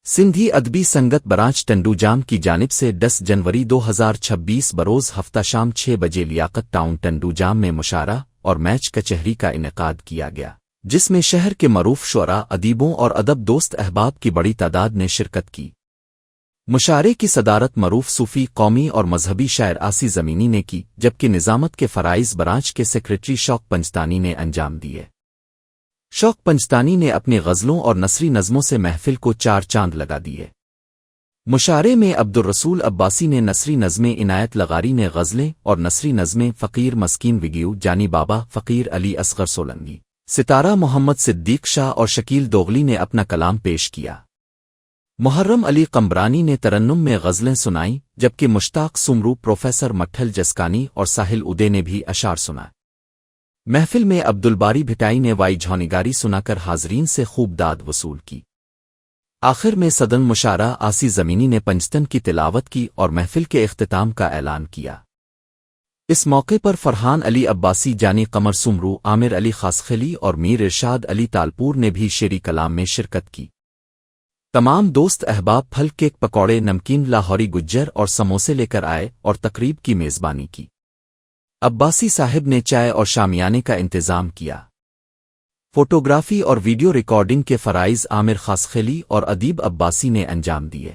سندھی ادبی سنگت برانچ ٹنڈوجام کی جانب سے 10 جنوری 2026 بروز ہفتہ شام 6 بجے لیاقت ٹاؤن ٹنڈوجام میں مشاعرہ اور میچ کچہری کا انعقاد کیا گیا، جس میں شہر کے معروف شعراء، ادیبوں اور ادب دوست احباب کی بڑی تعداد نے شرکت کی۔ مشاعرے کی صدارت معروف صوفی، قومی اور مذہبی شاعر آسی زمینی نے کی، جبکہ نظامت کے فرائض برانچ کے سیکریٹری شوق پنجتانی نے انجام دیے۔ شوق پنجتانی نے اپنی غزلوں اور نثری نظموں سے محفل کو 4 چاند لگا دیے۔ مشاعرے میں عبدالرسول عباسی نے نثری نظمیں، عنایت لغاری نے غزلیں اور نثری نظمیں، فقیر مسکین وگیو جانی بابا، فقیر علی اصغر سولنگی، ستارہ محمد صدیق شاہ اور شکیل دوغلی نے اپنا کلام پیش کیا۔ محرم علی قمبرانی نے ترنم میں غزلیں سنائیں، جبکہ مشتاق سمرو، پروفیسر مٹھل جسکانی اور ساحل ادے نے بھی اشعار سنائے۔ محفل میں عبدالباری بھٹائی نے وائی جھونگاری سنا کر حاضرین سے خوب داد وصول کی۔ آخر میں صدر مشاعرہ آسی زمینی نے پنجتن کی تلاوت کی اور محفل کے اختتام کا اعلان کیا۔ اس موقع پر فرحان علی عباسی، جانی قمر سمرو، عامر علی خاسخلی اور میر ارشاد علی تالپور نے بھی شعری کلام میں شرکت کی۔ تمام دوست احباب پھل، کیک، پکوڑے، نمکین، لاہوری گجر اور سموسے لے کر آئے اور تقریب کی میزبانی کی۔ عباسی صاحب نے چائے اور شامیانے کا انتظام کیا۔ فوٹوگرافی اور ویڈیو ریکارڈنگ کے فرائض عامر خاسخلی اور ادیب عباسی نے انجام دیے۔